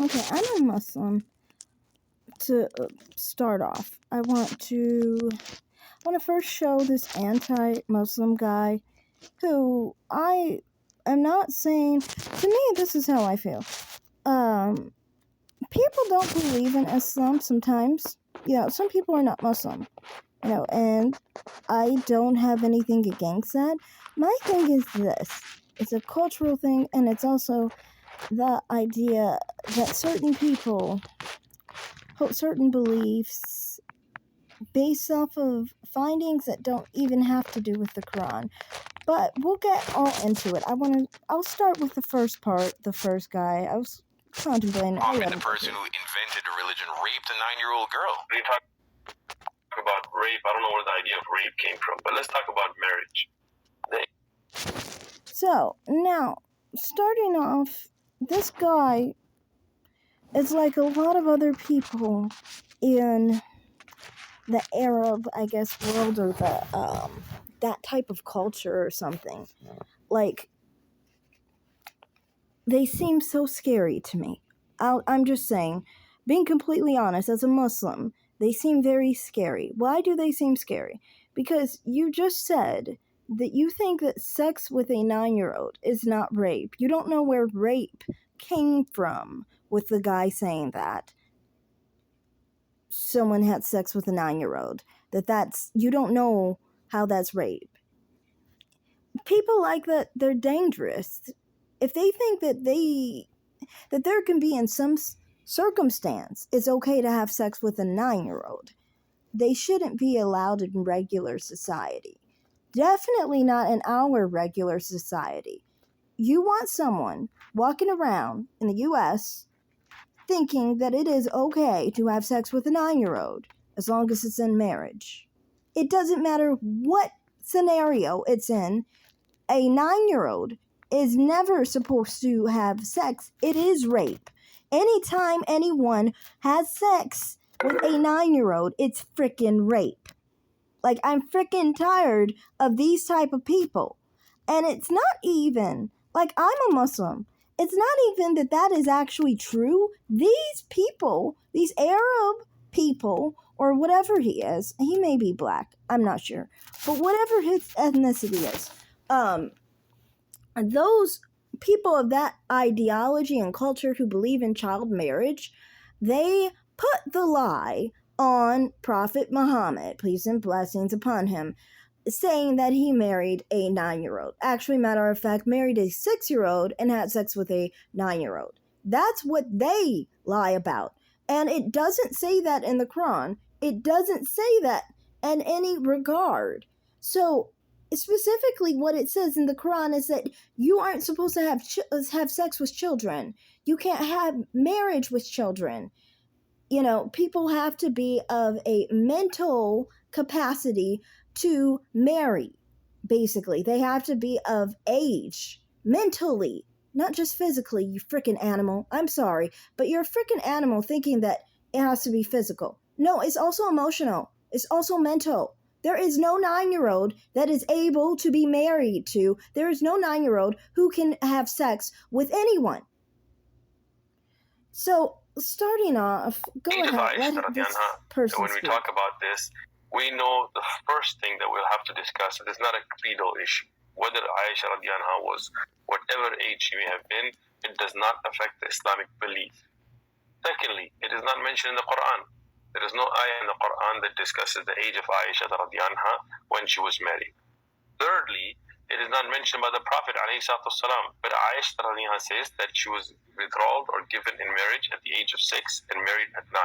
Okay, I'm a Muslim. To start off, I want to first show this anti-Muslim guy who I am not saying. To me, this is how I feel. People don't believe in Islam sometimes. Some people are not Muslim. And I don't have anything against that. My thing is this. It's a cultural thing, and it's also the idea that certain people hold certain beliefs based off of findings that don't even have to do with the Quran. But we'll get all into it. I'll start with the first part, the first guy. I was contemplating. The person who invented a religion raped a 9-year-old girl. When you talk about rape, I don't know where the idea of rape came from, but let's talk about marriage. So, now, starting off, this guy is like a lot of other people in the Arab, I guess, world, or the, that type of culture or something. Like, they seem so scary to me. I'm just saying, being completely honest, as a Muslim, they seem very scary. Why do they seem scary? Because you just said that you think that sex with a 9-year-old is not rape. You don't know where rape came from with the guy saying that someone had sex with a 9-year-old. You don't know how that's rape. People like that, they're dangerous. If they think that there can be in some circumstance it's okay to have sex with a 9-year-old, they shouldn't be allowed in regular society. Definitely not in our regular society. You want someone walking around in the U.S. thinking that it is okay to have sex with a 9-year-old as long as it's in marriage. It doesn't matter what scenario it's in. A 9-year-old is never supposed to have sex. It is rape. Anytime anyone has sex with a 9-year-old, it's freaking rape. Like, I'm freaking tired of these type of people. And it's not even, like, I'm a Muslim. It's not even that is actually true. These people, these Arab people, or whatever he is, he may be black, I'm not sure. But whatever his ethnicity is, those people of that ideology and culture who believe in child marriage, they put the lie on Prophet Muhammad, peace and blessings upon him, saying that he married a 9-year-old. Actually, matter of fact, married a 6-year-old and had sex with a 9-year-old. That's what they lie about. And it doesn't say that in the Quran. It doesn't say that in any regard. So, specifically what it says in the Quran is that you aren't supposed to have sex with children. You can't have marriage with children. People have to be of a mental capacity to marry, basically. They have to be of age, mentally, not just physically, you freaking animal. I'm sorry, but you're a freaking animal thinking that it has to be physical. No, it's also emotional. It's also mental. There is no 9-year-old that is able to be married to. There is no 9-year-old who can have sex with anyone. So, starting off, go ahead, let this person When we talk about this, we know the first thing that we'll have to discuss, it is not a creedal issue. Whether Aisha radiallahu anha was whatever age she may have been, it does not affect the Islamic belief. Secondly, it is not mentioned in the Quran. There is no ayah in the Quran that discusses the age of Aisha radiallahu anha when she was married. Thirdly, it is not mentioned by the Prophet ﷺ, but Aisha radiallahu anha says that she was betrothed or given in marriage at the age of 6 and married at 9.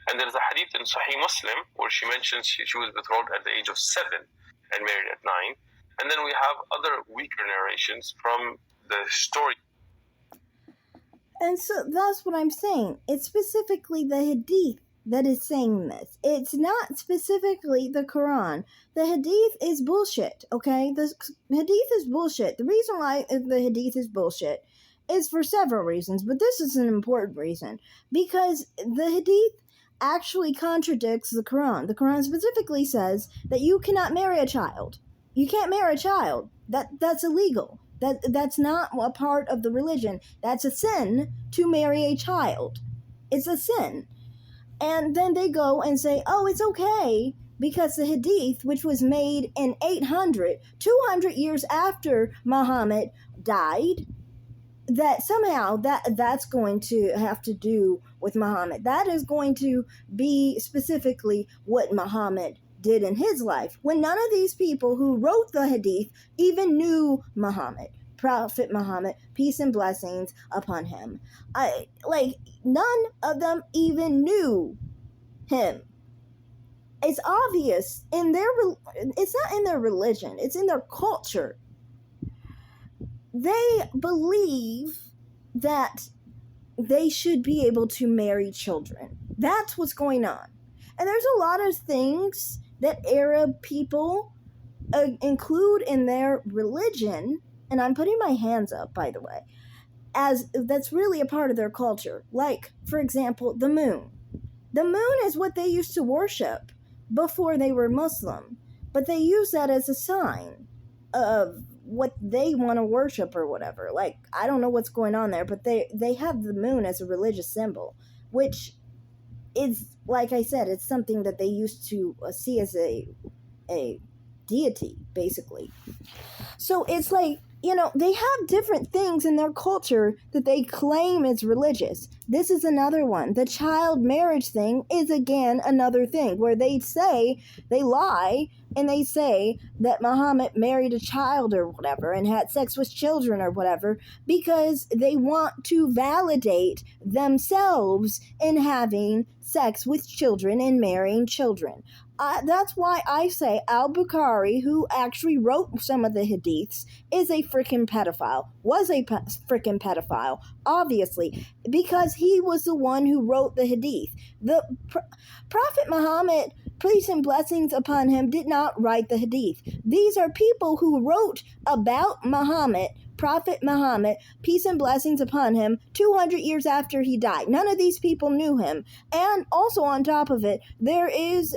And there is a hadith in Sahih Muslim where she mentions she was betrothed at the age of 7 and married at 9. And then we have other weaker narrations from the story. And so that's what I'm saying. It's specifically the Hadith that is saying this. It's not specifically the Quran. The Hadith is bullshit, okay? The Hadith is bullshit. The reason why the Hadith is bullshit is for several reasons, but this is an important reason. Because the Hadith actually contradicts the Quran. The Quran specifically says that you cannot marry a child. You can't marry a child. That's illegal. That's not a part of the religion. That's a sin to marry a child. It's a sin. And then they go and say, oh, it's okay because the Hadith, which was made in 200 years after Muhammad died, that somehow that's going to have to do with Muhammad. That is going to be specifically what Muhammad did in his life, when none of these people who wrote the Hadith even knew Muhammad. Prophet Muhammad, peace and blessings upon him. None of them even knew him. It's obvious in their, it's not in their religion, it's in their culture. They believe that they should be able to marry children. That's what's going on. And there's a lot of things that Arab people include in their religion, and I'm putting my hands up, by the way, as that's really a part of their culture. Like, for example, the moon. The moon is what they used to worship before they were Muslim, but they use that as a sign of what they want to worship or whatever. Like, I don't know what's going on there, but they have the moon as a religious symbol, which is, like I said, it's something that they used to see as a deity, basically. So it's like, they have different things in their culture that they claim is religious. This is another one. The child marriage thing is, again, another thing where they lie, and they say that Muhammad married a child or whatever and had sex with children or whatever because they want to validate themselves in having sex with children and marrying children. That's why I say al-Bukhari, who actually wrote some of the hadiths, is a freaking pedophile. Was a freaking pedophile, obviously, because he was the one who wrote the hadith. The Prophet Muhammad, peace and blessings upon him, did not write the hadith. These are people who wrote about Muhammad, Prophet Muhammad, peace and blessings upon him, 200 years after he died. None of these people knew him. And also on top of it, there is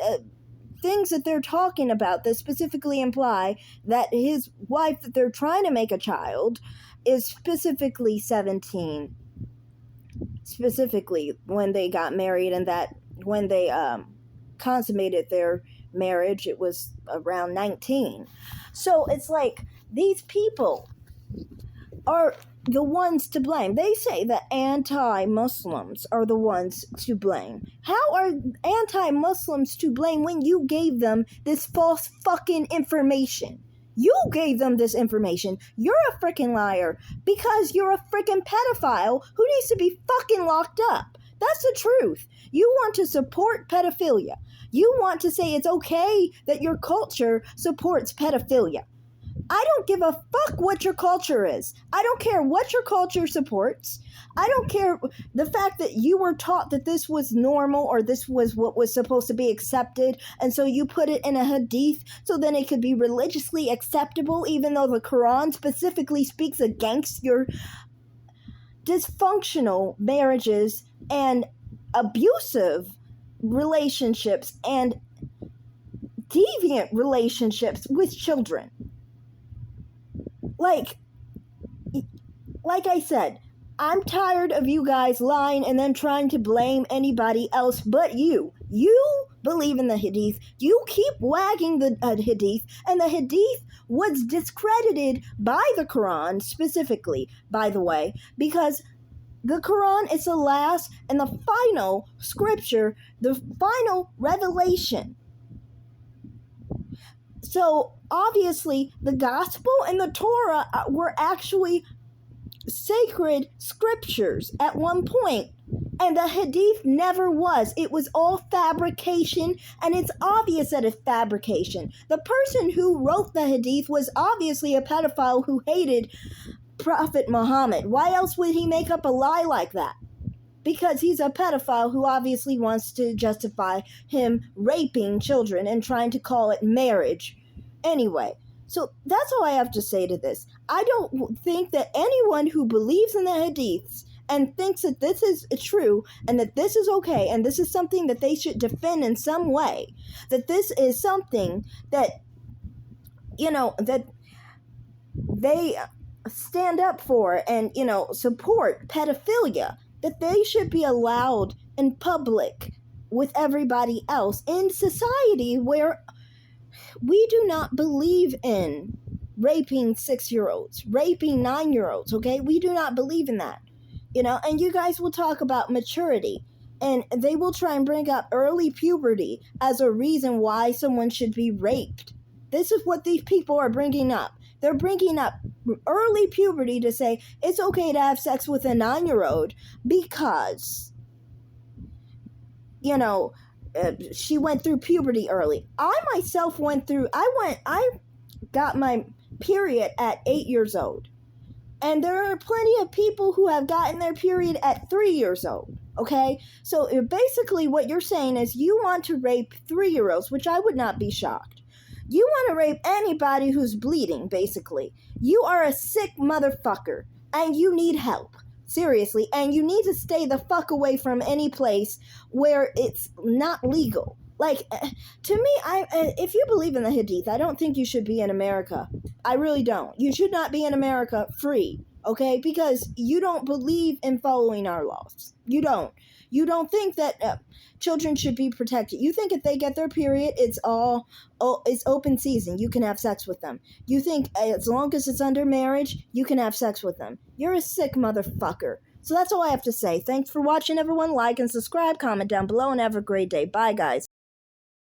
things that they're talking about that specifically imply that his wife that they're trying to make a child is specifically 17. Specifically when they got married, and that when they consummated their marriage, it was around 19. So it's like these people are the ones to blame. They say that anti-Muslims are the ones to blame. How are anti-Muslims to blame when you gave them this false fucking information? You gave them this information. You're a freaking liar because you're a freaking pedophile who needs to be fucking locked up. That's the truth. You want to support pedophilia. You want to say it's okay that your culture supports pedophilia. I don't give a fuck what your culture is. I don't care what your culture supports. I don't care the fact that you were taught that this was normal or this was what was supposed to be accepted, and so you put it in a hadith so then it could be religiously acceptable, even though the Quran specifically speaks against your dysfunctional marriages and abusive relationships and deviant relationships with children. Like I said, I'm tired of you guys lying and then trying to blame anybody else but you. You believe in the hadith. You keep wagging the hadith, and the hadith was discredited by the Quran specifically, by the way, because the Quran is the last and the final scripture, the final revelation. So, obviously, the Gospel and the Torah were actually sacred scriptures at one point, and the Hadith never was. It was all fabrication, and it's obvious that it's fabrication. The person who wrote the Hadith was obviously a pedophile who hated Prophet Muhammad. Why else would he make up a lie like that? Because he's a pedophile who obviously wants to justify him raping children and trying to call it marriage. Anyway, so that's all I have to say to this. I don't think that anyone who believes in the hadiths and thinks that this is true and that this is okay and this is something that they should defend in some way, that this is something that, that they stand up for and, support pedophilia, that they should be allowed in public with everybody else in society where we do not believe in raping 6-year-olds, raping 9-year-olds, okay? We do not believe in that, and you guys will talk about maturity, and they will try and bring up early puberty as a reason why someone should be raped. This is what these people are bringing up. They're bringing up early puberty to say it's okay to have sex with a 9-year-old because, she went through puberty early. I myself I got my period at 8 years old. And there are plenty of people who have gotten their period at 3 years old. Okay? So basically what you're saying is you want to rape 3-year-olds, which I would not be shocked. You want to rape anybody who's bleeding, basically. You are a sick motherfucker, and you need help. Seriously, and you need to stay the fuck away from any place where it's not legal. Like, to me, if you believe in the Hadith, I don't think you should be in America. I really don't. You should not be in America free, okay? Because you don't believe in following our laws. You don't. You don't think that children should be protected. You think if they get their period, it's open season. You can have sex with them. You think as long as it's under marriage, you can have sex with them. You're a sick motherfucker. So that's all I have to say. Thanks for watching, everyone. Like and subscribe, comment down below, and have a great day. Bye, guys.